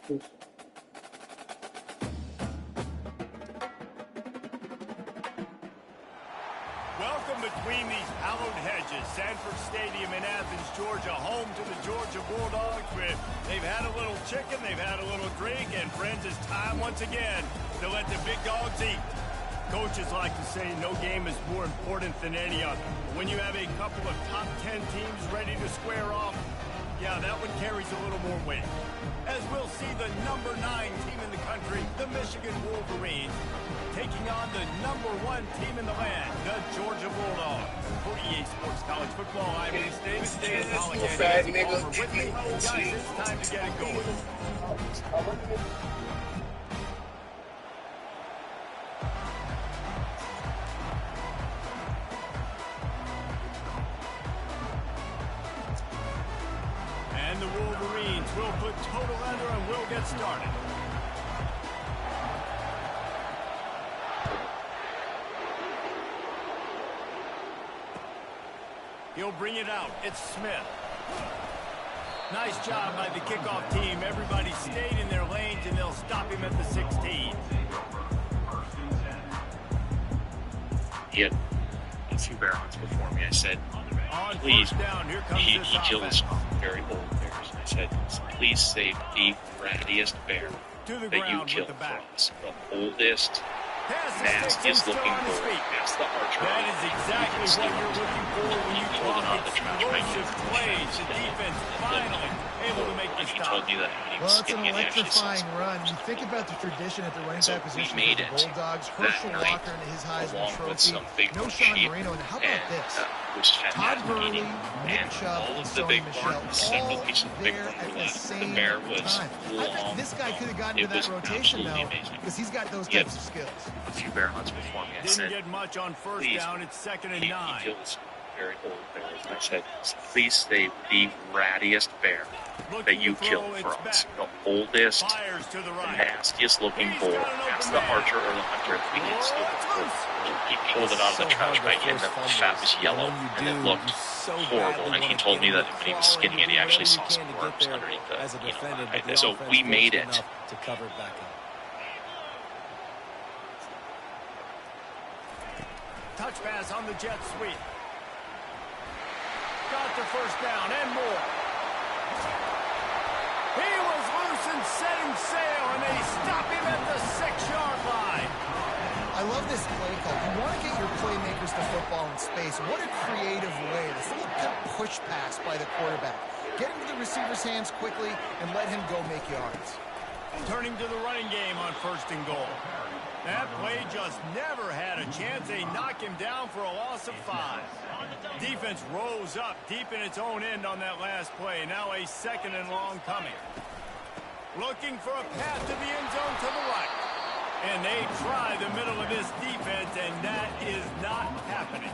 Welcome between these hallowed hedges. Sanford Stadium in Athens, Georgia, home to the Georgia Bulldogs. They've had a little chicken, they've had a little drink, and friends, it's time once again to let the big dogs eat. Coaches like to say no game is more important than any other. When you have a couple of top 10 teams ready to square off, yeah, that one carries a little more weight. As we'll see the number 9 team in the country, the Michigan Wolverines, taking on the number 1 team in the land, the Georgia Bulldogs. For EA Sports College Football, I'm Ace Davis. With me, guys, it's time to get it going. And the Wolverines will put total under and will get started. He'll bring it out. It's Smith. Nice job by the kickoff team. Everybody stayed in their lanes, and they'll stop him at the 16. He had a few barrels before me. I said, please, he kills very old bears. I said, please save the rattiest bear that you killed for us. The oldest, nastiest looking bull. That's the archer. That is exactly what you're looking for when you talk explosive plays. The defense finally able to make the stop. Well, it's an electrifying run. You think about the tradition at the running back position for the Bulldogs. Herschel Walker and his Heisman Trophy. No Sean Marino. And how about this? Todd Gurley, Nick Chubb, and Sony Michel all there at the same time. I think this guy could have gotten to that rotation now because he's got those types of skills. A few bear hunts before me. I Didn't get much on first down. It's 2nd and 9. He kills very old bears. I said, please save the rattiest bear that you killed for us. The oldest, the nastiest looking bull. That's the archer or the hunter. If we didn't steal the bull. He pulled it out of the trash bag and the fat was yellow and it looked horrible. And he told me that when he was skinning it, he actually saw some worms underneath the, so we made it. To cover it back up. Touch pass on the jet sweep. Got the first down and more. He was loose and setting sail, and they stop him at the 6-yard line. I love this play call. You want to get your playmakers to football in space. What a creative way. This little push pass by the quarterback. Get him to the receiver's hands quickly and let him go make yards. Turning to the running game on 1st and goal. That play just never had a chance. They knock him down for a loss of 5. Defense rose up deep in its own end on that last play. Now a 2nd and long coming. Looking for a path to the end zone to the right. And they try the middle of this defense, and that is not happening.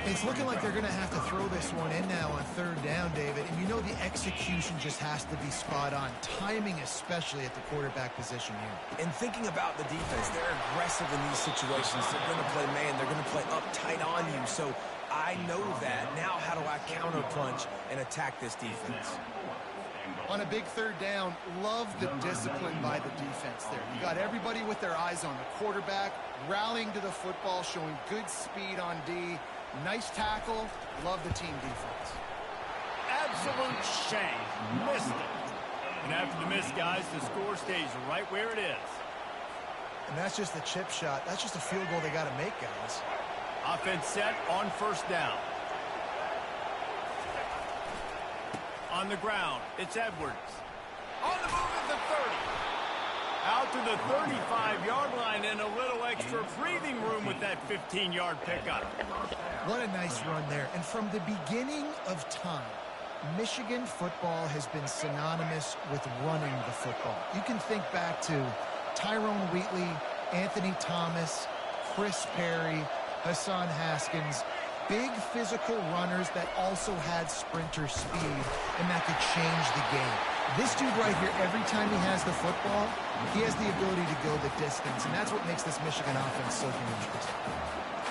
It's looking like they're going to have to throw this one in now on 3rd down, David. And you know the execution just has to be spot on. Timing especially at the quarterback position here. And thinking about the defense, they're aggressive in these situations. They're going to play man. They're going to play up tight on you. So I know that. Now how do I counterpunch and attack this defense? On a big 3rd down, love the discipline by the defense there. You got everybody with their eyes on the quarterback, rallying to the football, showing good speed on D. Nice tackle. Love the team defense. Absolute shame. Missed it. And after the miss, guys, the score stays right where it is. And that's just the chip shot. That's just a field goal they got to make, guys. Offense set on 1st down. On the ground, it's Edwards. On the move at the 30. Out to the 35-yard line and a little extra breathing room with that 15-yard pickup. What a nice run there. And from the beginning of time, Michigan football has been synonymous with running the football. You can think back to Tyrone Wheatley, Anthony Thomas, Chris Perry, Hassan Haskins. Big physical runners that also had sprinter speed, and that could change the game. This dude right here, every time he has the football, he has the ability to go the distance, and that's what makes this Michigan offense so dangerous.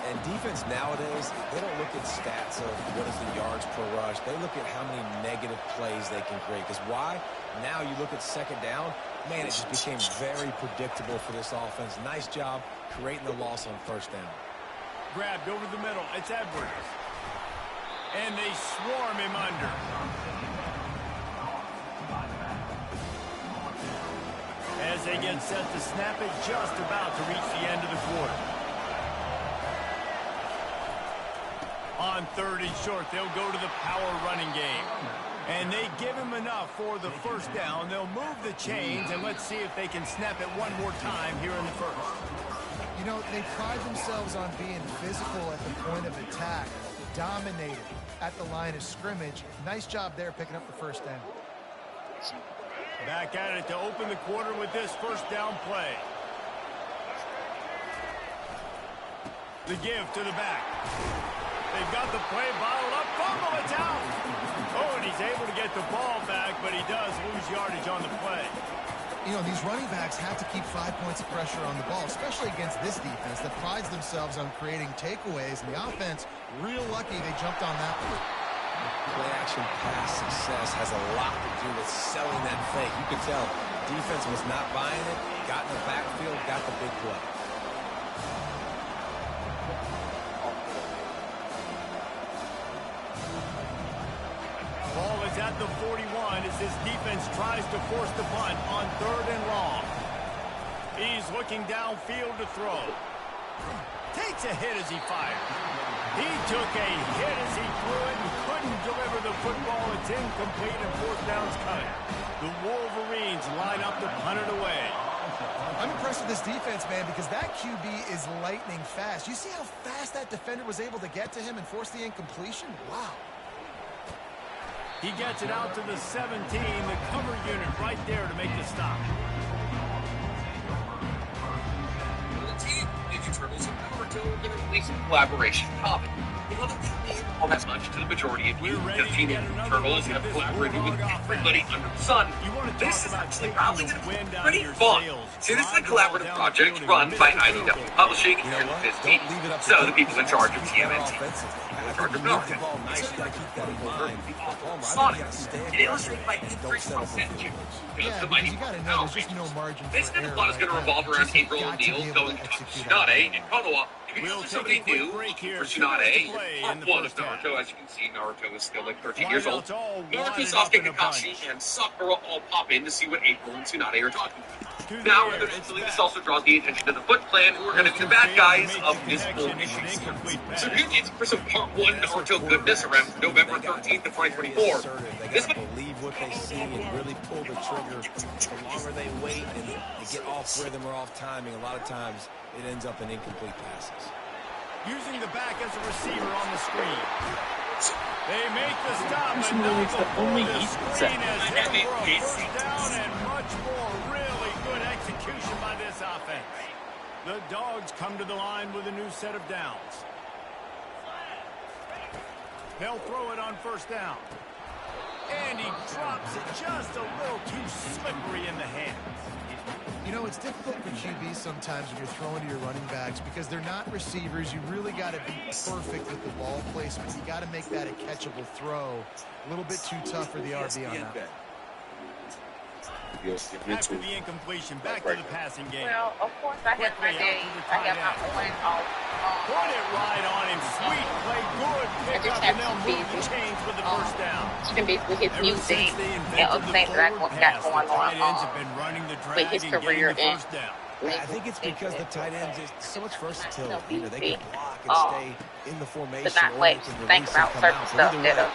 And defense nowadays, they don't look at stats of what is the yards per rush. They look at how many negative plays they can create. Because why? Now you look at 2nd down, Man, it just became very predictable for this offense. Nice job creating the loss on first down. Grabbed over the middle. It's Edwards. And they swarm him under. As they get set to snap it, just about to reach the end of the quarter. On 3rd and short, they'll go to the power running game. And they give him enough for the first down. They'll move the chains, and let's see if they can snap it one more time here in the first. You know, they pride themselves on being physical at the point of attack, dominating at the line of scrimmage. Nice job there picking up the first down. Back at it to open the quarter with this first down play. The give to the back. They've got the play bottled up. Fumble, it's out. Oh, and he's able to get the ball back, but he does lose yardage on the play. You know, these running backs have to keep 5 points of pressure on the ball, especially against this defense that prides themselves on creating takeaways. And the offense, real lucky they jumped on that one. Play-action pass success has a lot to do with selling that fake. You could tell defense was not buying it, got in the backfield, got the big play. Ball is at the 41 as this defense tries to force the punt on 3rd and long. He's looking downfield to throw. Takes a hit as he fired. He took a hit as he threw it and couldn't deliver the football. It's incomplete and 4th down's cut. The Wolverines line up to punt it away. I'm impressed with this defense, man, because that QB is lightning fast. You see how fast that defender was able to get to him and force the incompletion? Wow. He gets it out to the 17, the cover unit right there to make the stop. The team, Ninja Turtles, and Naruto are going to release a collaboration comic. It doesn't mean all that much to the majority of you, because Teenage Mutant Turtles have collaborated with everybody under the sun. This is actually probably going to be pretty fun. See, this is a collaborative project run by IDW Publishing and Viz Media. So the people in charge of TMNT, in charge of Milton. Sonic, and illustrated by Chris Sanju. The Mighty Power Rangers. This kind of plot is going to revolve around April O'Neil going to Tsunade and Konoha. Because something new for Tsunade, part 1 of Naruto. As you can see, Naruto is still like 13 years old. Naruto, Sasuke, Kakashi, and Sakura all pop in to see what April and Tsunade are talking about. Now, eventually, this also draws the attention to the Foot Clan, who are going to be the bad guys of this whole issue. So if you're looking for some part 1 Naruto goodness around November 13th of 2024, this would believe what they see and really pull the trigger. The longer they wait and they get off rhythm or off timing, a lot of times it ends up in incomplete passes. Using the back as a receiver on the screen. They make the stop, and now the screen has hit for a first down and much more. Really good execution by this offense. The Dogs come to the line with a new set of downs. They'll throw it on first down. And he drops it just a little too slippery in the hands. You know, it's difficult for QBs sometimes when you're throwing to your running backs because they're not receivers. You really got to be perfect with the ball placement. You got to make that a catchable throw. A little bit too tough for the RB on that. After the incompletion, back to the passing game. Well, of course, I have my day. I have my point off. Put it right on him. Sweet play, good pick up, and they'll move the chains with the first down. You can basically his music and other things that I got going on with his career and I think it's because the tight ends is so much versatility. You know, they can block and stay in the formation. But not like think about certain stuff that the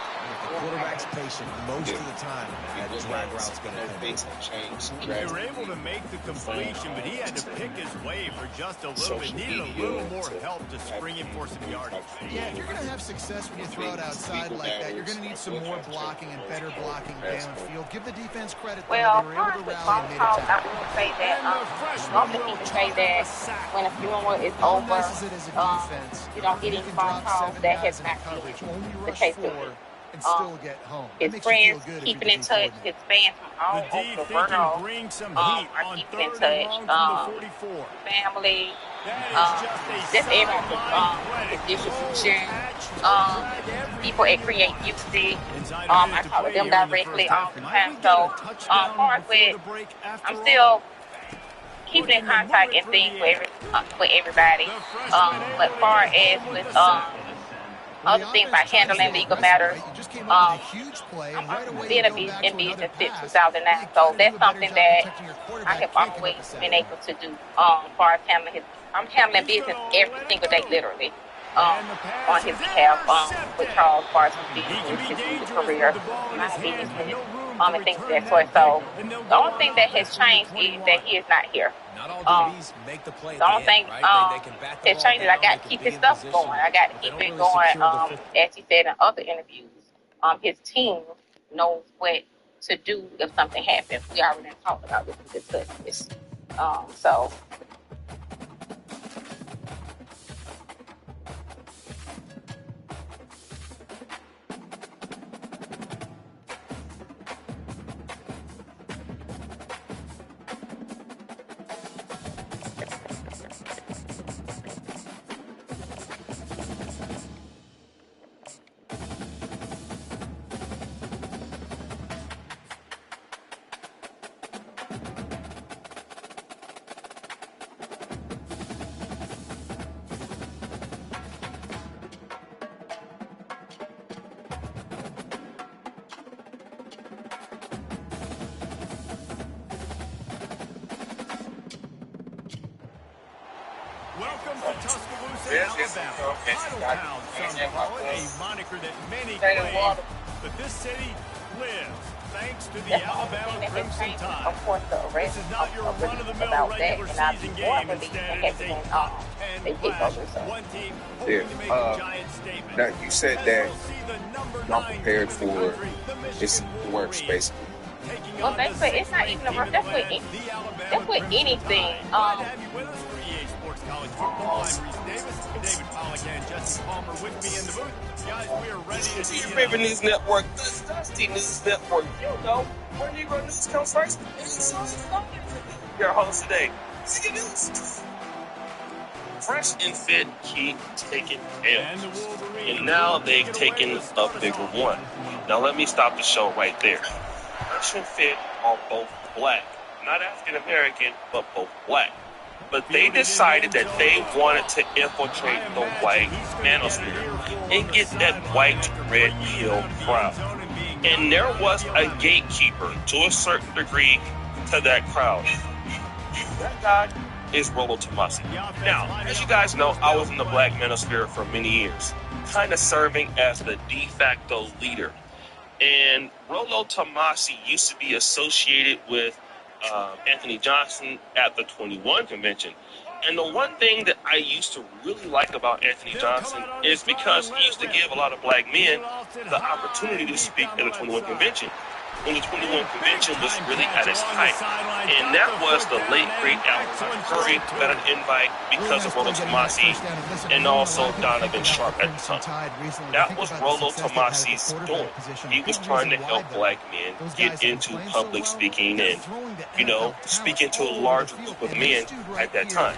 quarterback's patient most of the time. That drag route's going to come. They were able to make the completion, but he had to pick his way for just a little bit. Needed a little more help to spring him for some yardage. Yeah, if you're going to have success when you throw it outside like that, you're going to need some more blocking and better blocking downfield. Give the defense credit. Well, they were able to rally and made a tackle. I wouldn't say that. Normally people say that when a funeral is over, you don't get any phone calls. That has not been the case with me. And still get home. His friends keeping in touch, his fans from all over the world are keeping in touch. Family, Just everyone, the distribution, people at Create Music. I talk with them directly all the time. So, far as with, I'm still keeping in contact and things with everybody. But far as with other things like handling legal matters, I'm being in business since 2009. So that's something that I have always been able to do. As far as I'm handling business every single day, literally. On his behalf, with Charles, as far as his career, my business, and things of that sort. So the only thing that has changed is that he is not here. The only thing has changed is I got to keep his stuff going. I got to keep it going. As he said in other interviews, his team knows what to do if something happens. We already talked about this and discussed this. So. Welcome to Tuscaloosa, Alabama. Titletown, some call it, a moniker that many claim, but this city lives thanks to the Alabama Crimson Tide. Of course, this is not your run-of-the-mill regular season game. Instead, it's a top 10 clash. One team hoping to make a giant statement. Now, you said that y'all prepared for this workspace. Well, it's not even a work. That's with anything. College football. I'm Reese Davis, David Pollack and Jesse Palmer with me in the booth. Guys, we are ready to see your favorite news network, the Dusty News Network. You know where Negro News comes first. It's your host today. See news. Fresh and Fit keep taking L's, and now they've taken a bigger one. Now let me stop the show right there. Fresh and Fit are both black, not African American, but both black. But they decided that they wanted to infiltrate the white manosphere and get that white red pill crowd. And there was a gatekeeper to a certain degree to that crowd. That guy is Rollo Tomassi. Now, as you guys know, I was in the black manosphere for many years, kind of serving as the de facto leader. And Rollo Tomassi used to be associated with Anthony Johnson at the 21 convention. And the one thing that I used to really like about Anthony Johnson is because he used to give a lot of black men the opportunity to speak at the 21 convention. When the 21 convention was really at its height. And that was the late, great Alvin Curry got an invite because of Rollo Tomassi and also Donovan Sharp at the time. That was Rollo Tomassi's doing. He was trying to help black men get into public speaking and, speaking to a larger group of men at that time.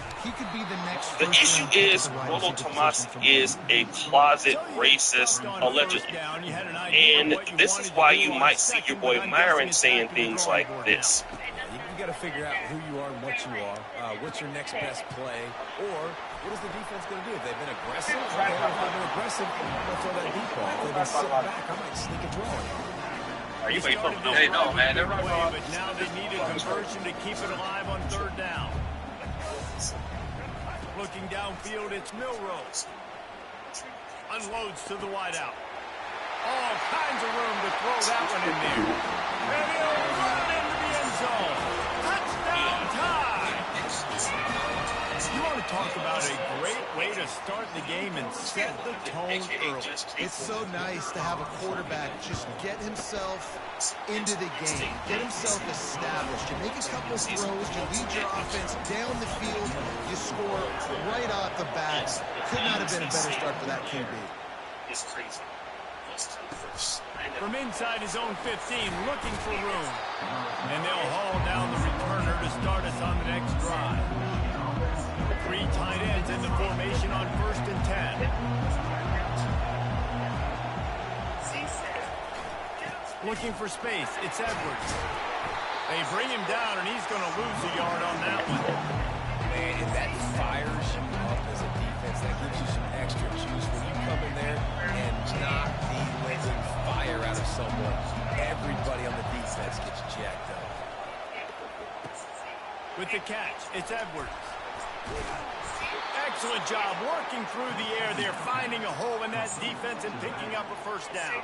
The issue is Rollo Tomassi is a closet racist, allegedly. And this is why you might see your boy Myron saying things like this. You got to figure out who you are and what you are. What's your next best play? Or what is the defense going to do? If they've been aggressive, if they've been aggressive, I'm going to throw that deep ball. If they've been sitting back, I might sneak a draw in. Are you waiting for them? Hey, no, man. They're right. But now they need a conversion to keep it alive on third down. Looking downfield, it's Milrose. Unloads to the wideout. All kinds of room to throw that one in there. And he'll run into the end zone. Touchdown time. You want to talk about a great way to start the game and set the tone early. It's so nice to have a quarterback just get himself into the game, get himself established. You make a couple throws, you lead your offense down the field, you score right off the bat. Could not have been a better start for that QB. It's crazy. From inside his own 15, looking for room. And they'll haul down the returner to start us on the next drive. Three tight ends in the formation on 1st and 10. Looking for space. It's Edwards. They bring him down, and he's going to lose a yard on that one. Man, if that fires you up as a defense, that gives you some extra juice. When you come in there and knock the living fire out of someone, everybody on the defense gets jacked up. With the catch, it's Edwards. Excellent job working through the air there, finding a hole in that defense and picking up a first down.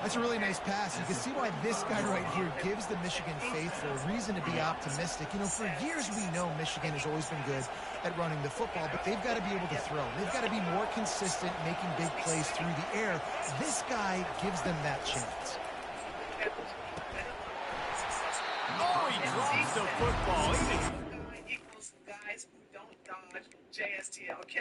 That's a really nice pass. You can see why this guy right here gives the Michigan faithful a reason to be optimistic. You know, for years we know Michigan has always been good at running the football, but they've got to be able to throw. They've got to be more consistent, making big plays through the air. This guy gives them that chance. Oh, he drops the football. Guys who don't dodge JSTLK.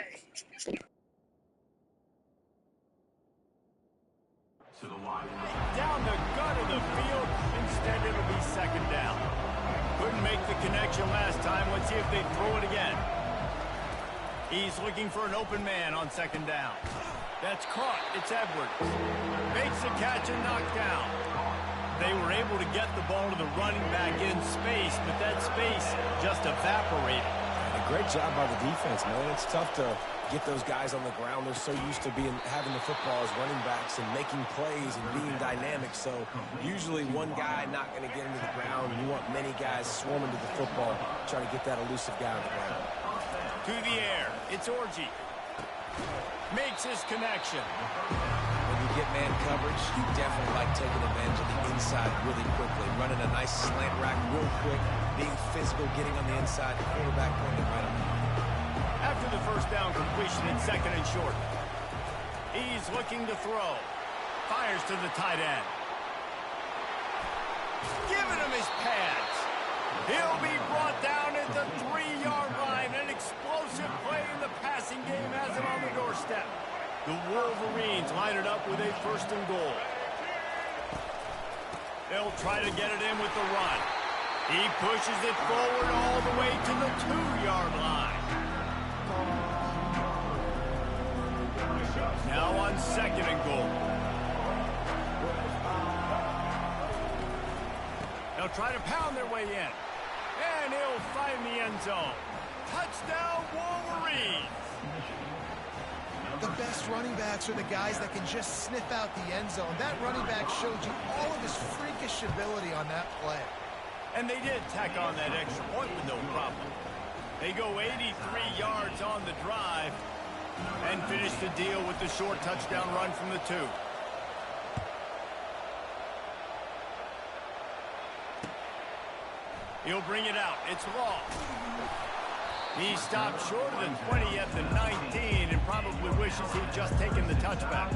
Down the gut of the field. Instead, it'll be second down. Couldn't make the connection last time. Let's see if they throw it again. He's looking for an open man on second down. That's caught. It's Edwards. Makes the catch and knocked down. They were able to get the ball to the running back in space, but that space just evaporated. And a great job by the defense, man. It's tough to get those guys on the ground. They're so used to having the football as running backs and making plays and being dynamic. So usually one guy not going to get into the ground. You want many guys swarming to the football, trying to get that elusive guy on the ground. To the air, it's Orji. Makes his connection. When you get man coverage, you definitely like taking advantage of the inside really quickly. Running a nice slant rack real quick, being physical, getting on the inside, the quarterback pointing right on. After the first down completion, it's second and short. He's looking to throw. Fires to the tight end. Giving him his pads. He'll be brought down at the 3-yard line. An explosive play in the passing game has him on the doorstep. The Wolverines line it up with a first and goal. They'll try to get it in with the run. He pushes it forward all the way to the 2-yard line. Now on second and goal. They'll try to pound their way in. And he'll find the end zone. Touchdown, Wolverines! The best running backs are the guys that can just sniff out the end zone. That running back showed you all of his freakish ability on that play. And they did tack on that extra point with no problem. They go 83 yards on the drive and finish the deal with the short touchdown run from the 2. He'll bring it out. It's Law. He stopped short of the 20 at the 19 and probably wishes he'd just taken the touchback.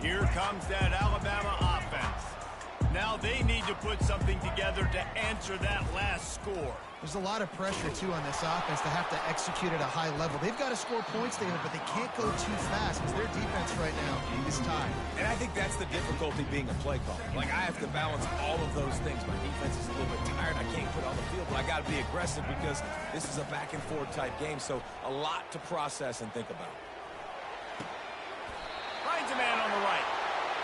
Here comes that Alabama offense. Now they need to put something together to answer that last score. There's a lot of pressure, too, on this offense to have to execute at a high level. They've got to score points, David, but they can't go too fast because their defense right now is tied. And I think that's the difficulty being a play caller. Like, I have to balance all of those things. My defense is a little bit tired. I can't put on the field, but I got to be aggressive because this is a back-and-forth type game, so a lot to process and think about. Finds a man on the right.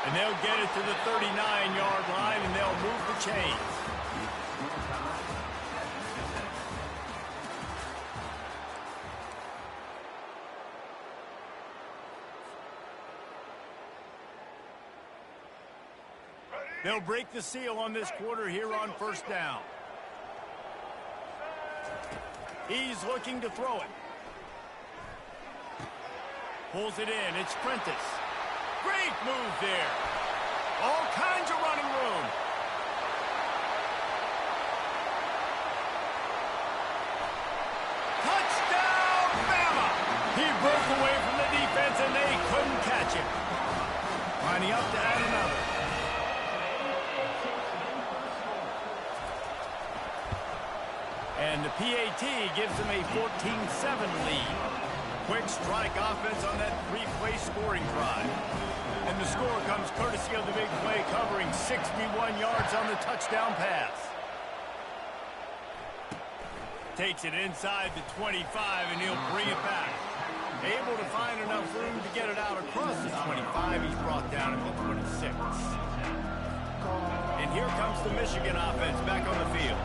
And they'll get it to the 39-yard line, and they'll move the chains. They'll break the seal on this quarter here on first down. He's looking to throw it. Pulls it in. It's Prentice. Great move there. All kinds of running room. Touchdown, Bama! He broke away from the defense, and they couldn't catch him. Lining up to add another. And the PAT gives them a 14-7 lead. Quick strike offense on that three-play scoring drive. And the score comes courtesy of the big play, covering 61 yards on the touchdown pass. Takes it inside the 25, and he'll bring it back. Able to find enough room to get it out across the 25. He's brought down at the 26. And here comes the Michigan offense back on the field.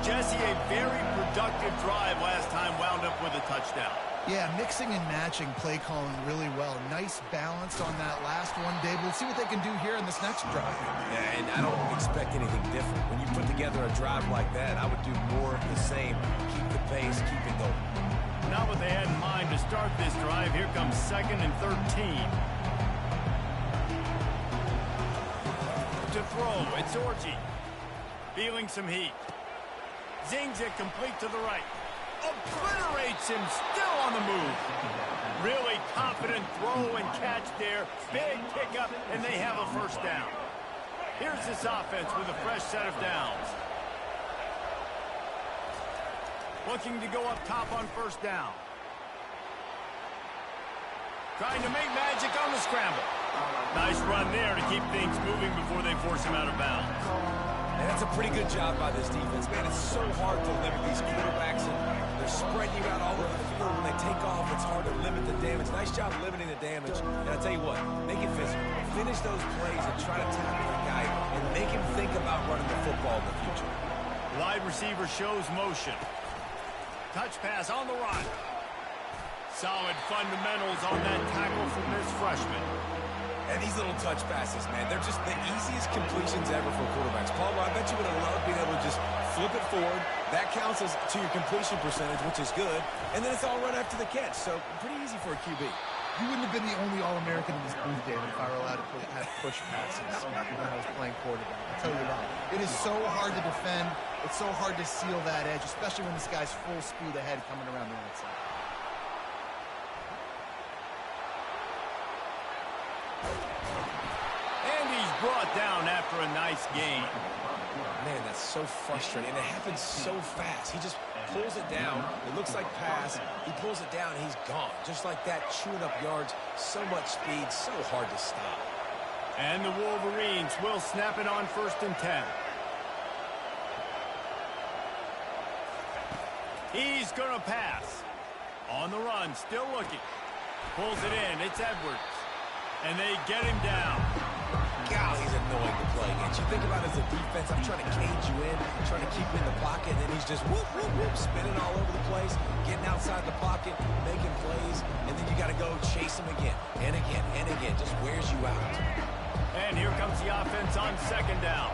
Jesse, a very productive drive last time, wound up with a touchdown. Yeah, mixing and matching play calling really well. Nice balance on that last one, Dave. We'll see what they can do here in this next drive. Yeah, and I don't expect anything different. When you put together a drive like that, I would do more of the same. Keep the pace, keep it going. Not what they had in mind to start this drive. Here comes 2nd and 13. To throw, it's Orji. Feeling some heat. Zings it complete to the right. Obliterates him, still on the move. Really confident throw and catch there. Big pickup, and they have a first down. Here's this offense with a fresh set of downs. Looking to go up top on first down. Trying to make magic on the scramble. Nice run there to keep things moving before they force him out of bounds. And that's a pretty good job by this defense. Man, it's so hard to limit these quarterbacks, and they're spreading you out all over the field. When they take off, it's hard to limit the damage. Nice job limiting the damage. And I tell you what, make it physical. Finish those plays and try to tackle the guy and make him think about running the football in the future. Wide receiver shows motion. Touch pass on the run. Solid fundamentals on that tackle from this freshman. And these little touch passes, man, they're just the easiest completions ever for quarterbacks. Paul, I bet you would have loved being able to just flip it forward. That counts as to your completion percentage, which is good. And then it's all run after the catch. So pretty easy for a QB. You wouldn't have been the only All-American in this booth, David, if I were allowed to have push passes when I was playing quarterback. I'll tell you that. It is so hard to defend. It's so hard to seal that edge, especially when this guy's full speed ahead coming around the outside. Brought down after a nice game. Man, that's so frustrating. And it happens so fast. He just pulls it down. It looks like pass. He pulls it down, and he's gone. Just like that, chewing up yards. So much speed, so hard to stop. And the Wolverines will snap it on 1st and 10. He's going to pass. On the run, still looking. Pulls it in. It's Edwards. And they get him down. God, he's annoying to play against. You think about it as a defense, I'm trying to cage you in, trying to keep you in the pocket, and then he's just whoop, whoop, whoop, spinning all over the place, getting outside the pocket, making plays, and then you got to go chase him again, and again, and again. Just wears you out. And here comes the offense on 2nd down.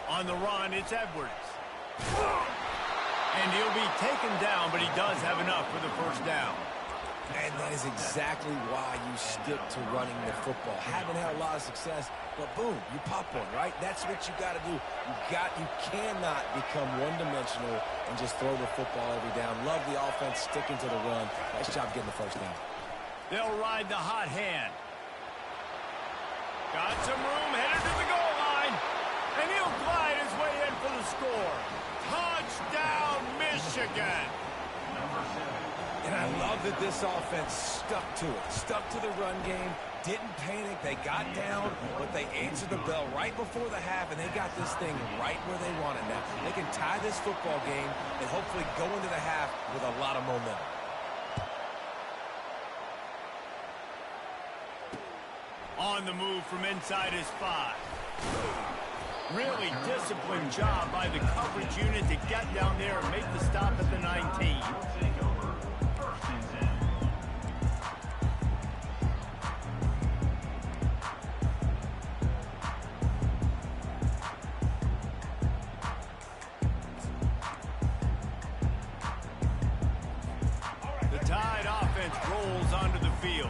On the run, it's Edwards. And he'll be taken down, but he does have enough for the first down. And that is exactly why you stick to running the football. Haven't had a lot of success, but boom, you pop one, right? That's what you got to do. You cannot become one-dimensional and just throw the football every down. Love the offense sticking to the run. Nice job getting the first down. They'll ride the hot hand. Got some room, headed to the goal line. And he'll glide his way in for the score. Touchdown, Michigan! And I love that this offense stuck to it, stuck to the run game, didn't panic, they got down, but they answered the bell right before the half, and they got this thing right where they want it now. They can tie this football game and hopefully go into the half with a lot of momentum. On the move from inside his 5. Really disciplined job by the coverage unit to get down there and make the stop at the 19. The Tide offense rolls onto the field.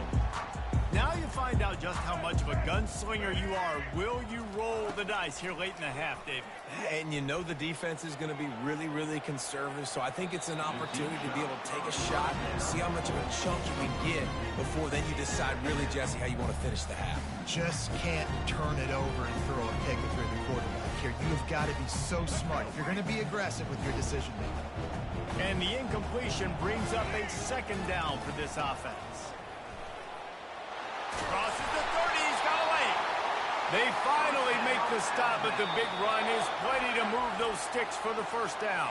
Now you find out just how much of a gunslinger you are. Will you roll the dice here late in the half, David? And you know the defense is going to be really, really conservative, so I think it's an opportunity to be able to take a shot, see how much of a chunk you can get before then you decide really, Jesse, how you want to finish the half. Just can't turn it over and throw a pick if you're the quarterback. here. You've got to be so smart. You're going to be aggressive with your decision-making. And the incompletion brings up a second down for this offense. Crosses the 30, he's got away. They finally make the stop, but the big run is plenty to move those sticks for the first down.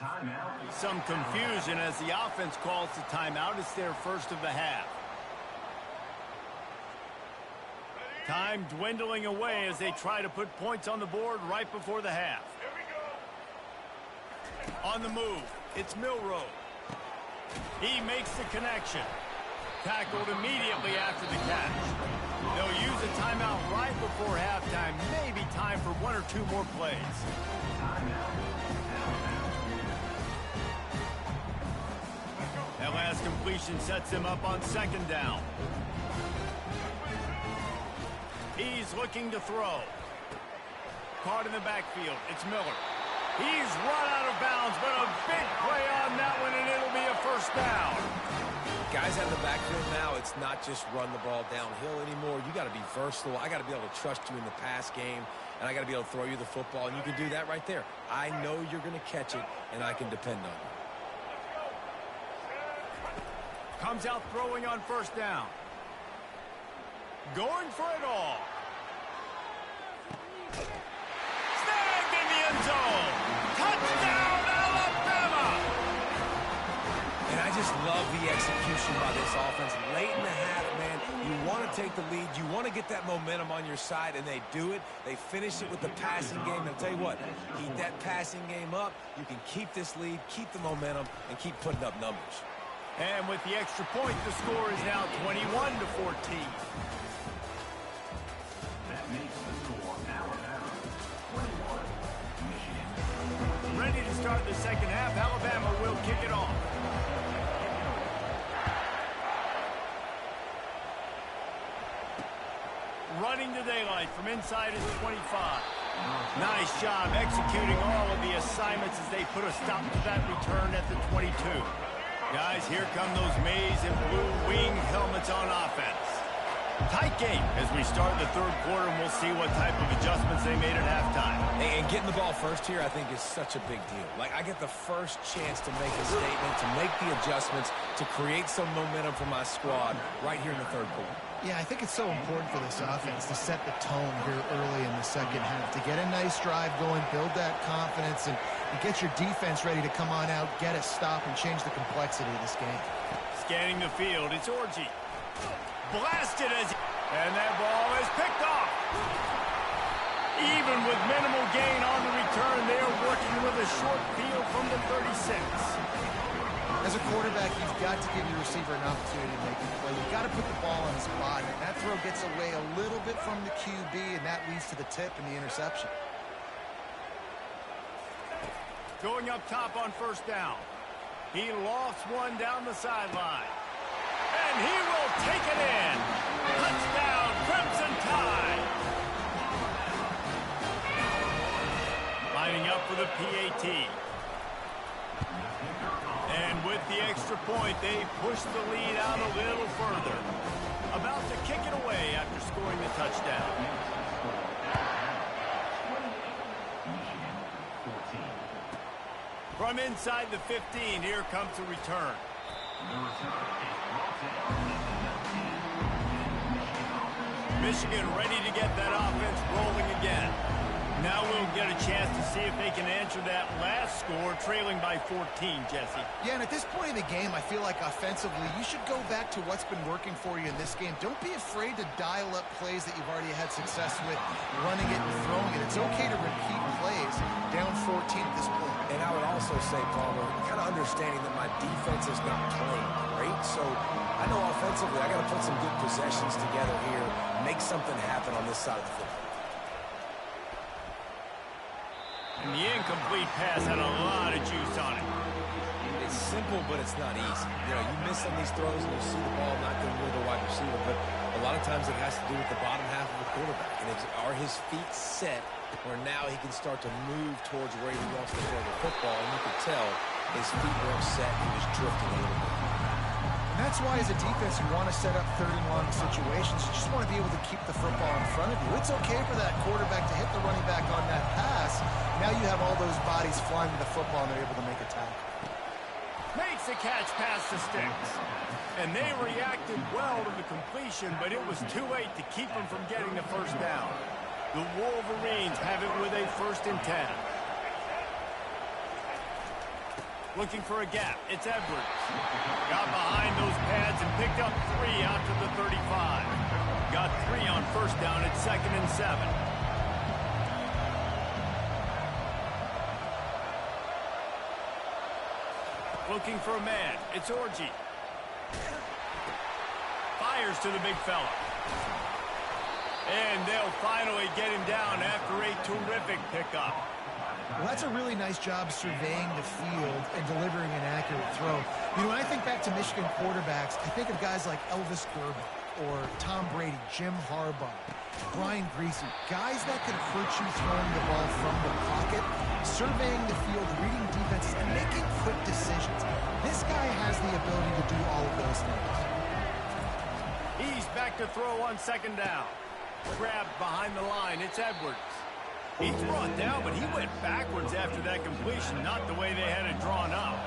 Timeout. Some confusion as the offense calls the timeout. It's their first of the half. Time dwindling away as they try to put points on the board right before the half. On the move, it's Milroe. He makes the connection. Tackled immediately after the catch. They'll use a timeout right before halftime. Maybe time for one or two more plays. That last completion sets him up on second down. He's looking to throw. Caught in the backfield. It's Miller. He's run out of bounds, but a big play on that one, and it'll be a first down. Guys out of the backfield now, it's not just run the ball downhill anymore. You got to be versatile. I got to be able to trust you in the pass game, and I got to be able to throw you the football, and you can do that right there. I know you're going to catch it, and I can depend on you. Comes out throwing on first down. Going for it all. Snagged in the end zone. Touchdown, Alabama! And I just love the execution by this offense. Late in the half, man, you want to take the lead. You want to get that momentum on your side, and they do it. They finish it with the passing game. And I'll tell you what, keep that passing game up. You can keep this lead, keep the momentum, and keep putting up numbers. And with the extra point, the score is now 21-14. That makes the score Alabama 21, Michigan. Ready to start the second half. Alabama will kick it off. Running to daylight from inside his 25. Nice job executing all of the assignments as they put a stop to that return at the 22. Guys, here come those maize and blue wing helmets on offense. Tight game as we start the third quarter, and we'll see what type of adjustments they made at halftime. And getting the ball first here, I think, is such a big deal. Like, I get the first chance to make a statement, to make the adjustments, to create some momentum for my squad right here in the third quarter. Yeah, I think it's so important for this offense to set the tone here early in the second half, to get a nice drive going, build that confidence, and get your defense ready to come on out, get a stop, and change the complexity of this game. Scanning the field, it's Orji. Blasted and that ball is picked off. Even with minimal gain on the return, they're working with a short field from the 36. As a quarterback, you've got to give your receiver an opportunity to make a play. You've got to put the ball on his body. And that throw gets away a little bit from the QB, and that leads to the tip and the interception. Going up top on first down. He lofts one down the sideline. And he will take it in. Touchdown, Crimson Tide. Lining up for the PAT. And with the extra point, they push the lead out a little further. About to kick it away after scoring the touchdown. From inside the 15, here comes the return. Michigan ready to get that offense rolling again. Now we'll get a chance to see if they can answer that last score, trailing by 14, Jesse. Yeah, and at this point in the game, I feel like offensively, you should go back to what's been working for you in this game. Don't be afraid to dial up plays that you've already had success with, running it and throwing it. It's okay to repeat plays down 14 at this point. And I would also say, Palmer, kind of understanding that my defense is not playing great, so I know offensively I got to put some good possessions together here, make something happen on this side of the football. And the incomplete pass had a lot of juice on it. It's simple, but it's not easy. You know, you miss some of these throws and you see the ball not going near the wide receiver, but a lot of times it has to do with the bottom half of the quarterback. And are his feet set where now he can start to move towards where he wants to throw the football? And you could tell his feet weren't set. He was drifting a little bit. And that's why as a defense you want to set up third and long situations. You just want to be able to keep the football in front of you. It's okay for that quarterback to hit the running back on that pass. Now you have all those bodies flying to the football and they're able to make a tackle. Makes the catch past the sticks. And they reacted well to the completion, but it was too late to keep them from getting the first down. The Wolverines have it with a 1st and 10. Looking for a gap. It's Edwards. Got behind those pads and picked up 3 out to the 35. Got 3 on 1st down at 2nd and 7. Looking for a man. It's Orji. Fires to the big fella. And they'll finally get him down after a terrific pickup. Well, that's a really nice job surveying the field and delivering an accurate throw. You know, when I think back to Michigan quarterbacks, I think of guys like Elvis Grbac or Tom Brady, Jim Harbaugh, Brian Griese, guys that can hurt you throwing the ball from the pocket, surveying the field, reading defenses, and making quick decisions. This guy has the ability to do all of those things. He's back to throw on 2nd down. Grabbed behind the line. It's Edwards. He's brought down, but he went backwards after that completion, not the way they had it drawn up.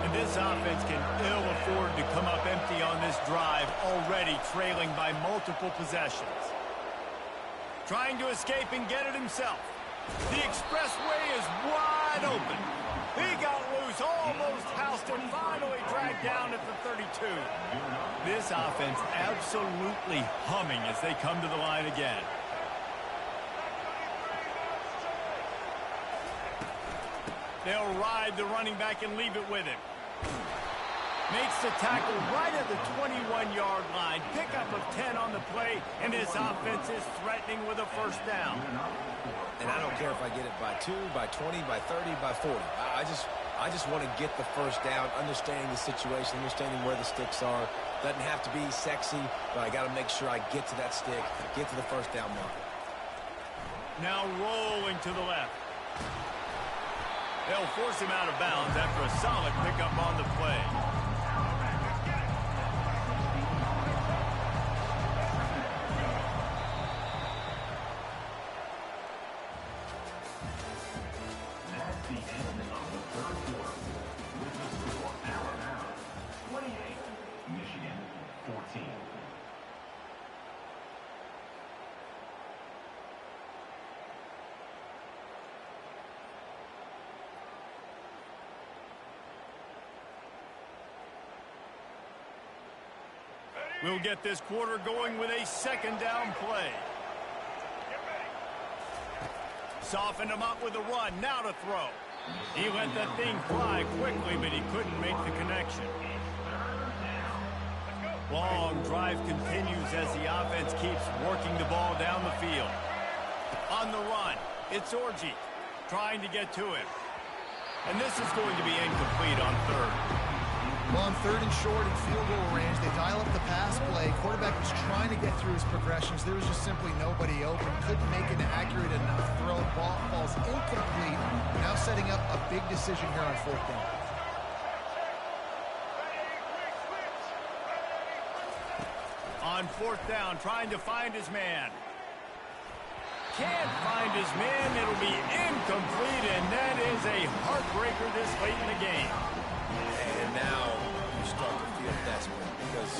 And this offense can ill afford to come up empty on this drive, already trailing by multiple possessions. Trying to escape and get it himself. The expressway is wide open. He got loose, almost housed, and finally dragged down at the 32. This offense absolutely humming as they come to the line again. They'll ride the running back and leave it with him. Makes the tackle right at the 21-yard line. Pickup of 10 on the play, and this offense is threatening with a 1st down. And I don't care if I get it by 2, by 20, by 30, by 40. I just want to get the 1st down, understanding the situation, understanding where the sticks are. Doesn't have to be sexy, but I got to make sure I get to that stick, get to the 1st down mark. Now rolling to the left. They'll force him out of bounds after a solid pickup on the play. That's the end of the 3rd quarter. With the score, Alabama 28, Michigan 14. We'll get this quarter going with a 2nd down play. Softened him up with a run. Now to throw. He let that thing fly quickly, but he couldn't make the connection. Long drive continues as the offense keeps working the ball down the field. On the run, it's Orji trying to get to him. And this is going to be incomplete on 3rd. Well, on 3rd and short and field goal range, they dial up the pass play. Quarterback was trying to get through his progressions. There was just simply nobody open. Couldn't make an accurate enough throw. Ball falls incomplete. Now setting up a big decision here on 4th down. On 4th down, trying to find his man. Can't find his man. It'll be incomplete, and that is a heartbreaker this late in the game. And now you start to feel desperate because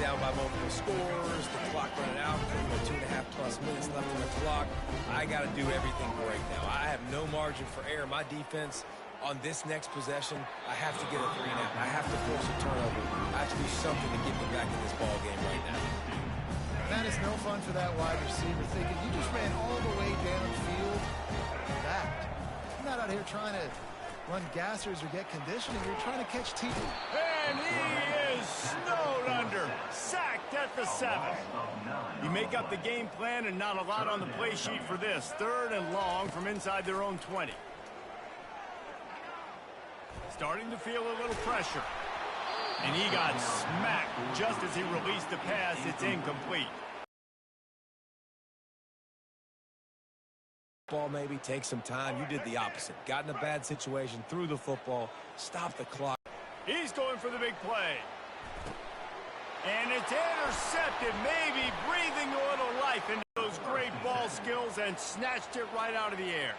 down by multiple scores, the clock running out, 2.5+ minutes left on the clock. I got to do everything right now. I have no margin for error. My defense on this next possession, I have to get a 3-and-out. I have to force a turnover. I have to do something to get me back in this ball game right now. That is no fun for that wide receiver thinking you just ran all the way downfield. I'm not out here trying to run gassers or get conditioning. You're trying to catch TV. And he is snowed under. Sacked at the 7. You make up the game plan and not a lot on the play sheet for this. 3rd and long from inside their own 20. starting to feel a little pressure. And he got smacked just as he released the pass. It's incomplete. Ball maybe take some time. You did the opposite. Got in a bad situation, threw the football, stopped the clock. He's going for the big play. And it's intercepted, maybe breathing a little life into those great ball skills and snatched it right out of the air.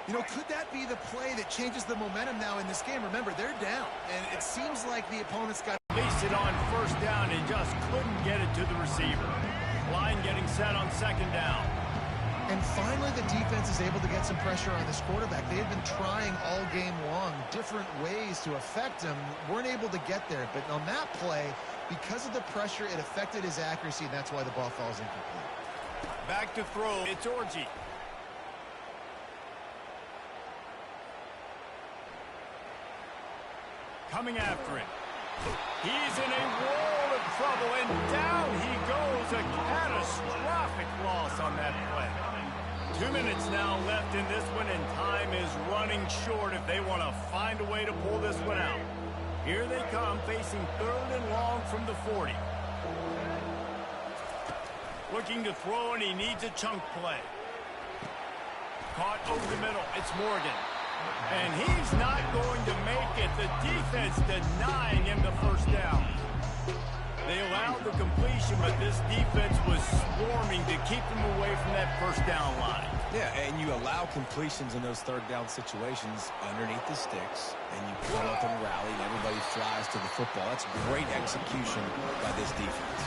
You know, could that be the play that changes the momentum now in this game? Remember, they're down, and it seems like the opponent's got released it on first down and just couldn't get it to the receiver. Line getting set on second down. And finally, the defense is able to get some pressure on this quarterback. They had been trying all game long different ways to affect him. Weren't able to get there. But on that play, because of the pressure, it affected his accuracy, and that's why the ball falls incomplete. Back to throw. It's Orji. Coming after him. He's in a world of trouble, and down he goes. A catastrophic loss on that play. 2 minutes now left in this one, and time is running short if they want to find a way to pull this one out. Here they come, facing 3rd and long from the 40. Looking to throw, and he needs a chunk play. Caught over the middle. It's Morgan. And he's not going to make it. The defense denying him the first down. They allowed the completion, but this defense was swarming to keep them away from that first down line. Yeah, and you allow completions in those 3rd down situations underneath the sticks, and you pull up and rally, and everybody flies to the football. That's great execution by this defense.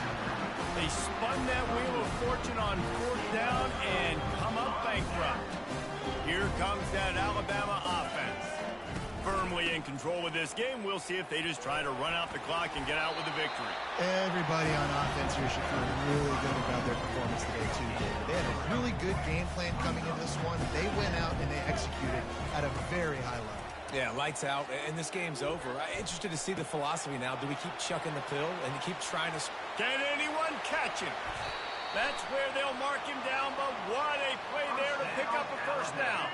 They spun that wheel of fortune on 4th down and come up bankrupt. Here comes that Alabama offense. Firmly in control of this game. We'll see if they just try to run out the clock and get out with a victory. Everybody on offense here should feel really good about their performance today, too, David. They had a really good game plan coming into this one. They went out and they executed at a very high level. Yeah, lights out, and this game's over. I'm interested to see the philosophy now. Do we keep chucking the pill and keep trying to... Can anyone catch him? That's where they'll mark him down, but what a play there to pick up a first down.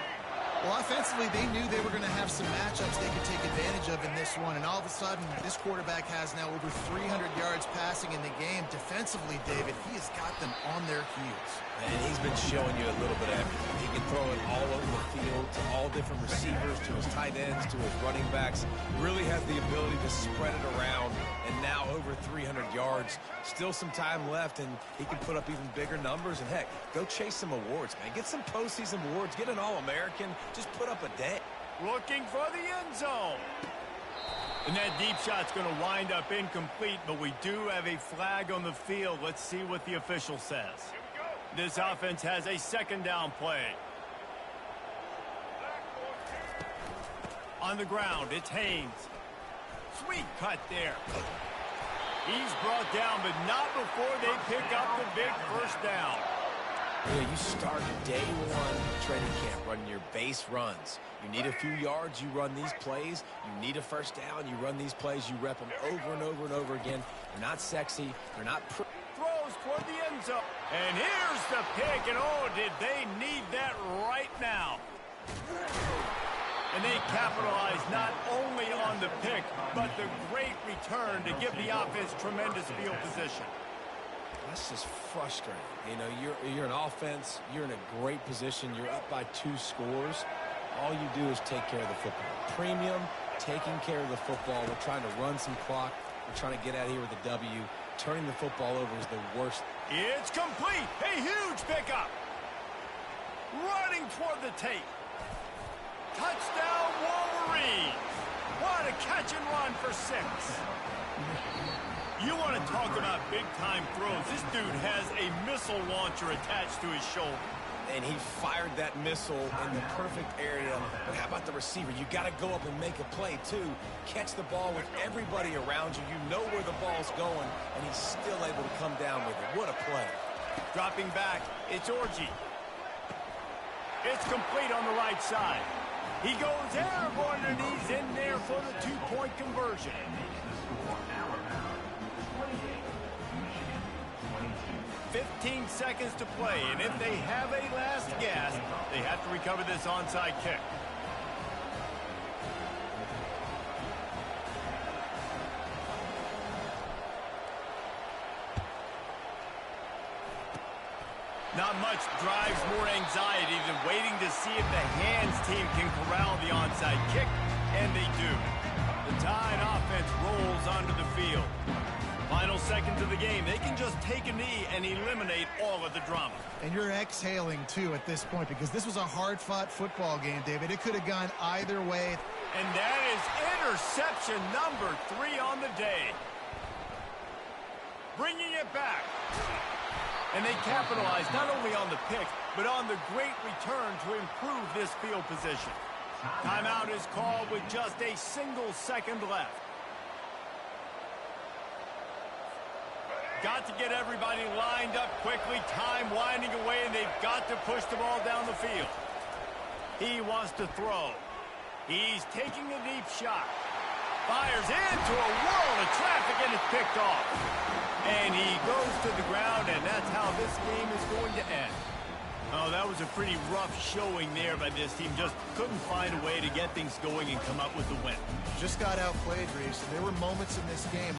Well, offensively, they knew they were going to have some matchups they could take advantage of in this one, and all of a sudden, this quarterback has now over 300 yards passing in the game. Defensively, David, he has got them on their heels. And he's been showing you a little bit of everything. He can throw it all over the field to all different receivers, to his tight ends, to his running backs. Really has the ability to spread it around, and now over 300 yards. Still some time left, and he can put up even bigger numbers. And, heck, go chase some awards, man. Get some postseason awards. Get an All-American. Just put up a day. Looking for the end zone. And that deep shot's going to wind up incomplete, but we do have a flag on the field. Let's see what the official says. This offense has a 2nd down play. On the ground, it's Haynes. Sweet cut there. He's brought down, but not before they pick up the big first down. Yeah, you start day one training camp running your base runs. You need a few yards, you run these plays. You need a first down, you run these plays. You rep them over and over and over again. They're not sexy. They're not pretty. Throws toward the end zone. And here's the pick, and oh, did they need that right now. And they capitalized not only on the pick, but the great return to give the offense tremendous field position. That's just frustrating. You know, you're an offense, you're in a great position, you're up by 2 scores. All you do is take care of the football. Premium, taking care of the football. We're trying to run some clock. We're trying to get out of here with a W. Turning the football over is the worst. It's complete. A huge pickup. Running toward the tape. Touchdown, Wolverines. What a catch and run for 6. You want to talk about big-time throws. This dude has a missile launcher attached to his shoulder. And he fired that missile in the perfect area. But how about the receiver? You got to go up and make a play, too. Catch the ball with everybody around you. You know where the ball's going, and he's still able to come down with it. What a play. Dropping back, it's Orji. It's complete on the right side. He goes airborne, and he's in there for the 2-point conversion. 15 seconds to play, and if they have a last gasp, they have to recover this onside kick. Not much drives more anxiety than waiting to see if the hands team can corral the onside kick, and they do. The Tide offense rolls onto the field. Final seconds of the game. They can just take a knee and eliminate all of the drama. And you're exhaling, too, at this point, because this was a hard-fought football game, David. It could have gone either way. And that is interception number 3 on the day. Bringing it back. And they capitalized not only on the pick, but on the great return to improve this field position. Timeout is called with just a single second left. Got to get everybody lined up quickly. Time winding away, and they've got to push the ball down the field. He wants to throw. He's taking a deep shot. Fires into a whirl of traffic, and it's picked off. And he goes to the ground, and that's how this game is going to end. Oh, that was a pretty rough showing there by this team. Just couldn't find a way to get things going and come up with the win. Just got outplayed, Reese. There were moments in this game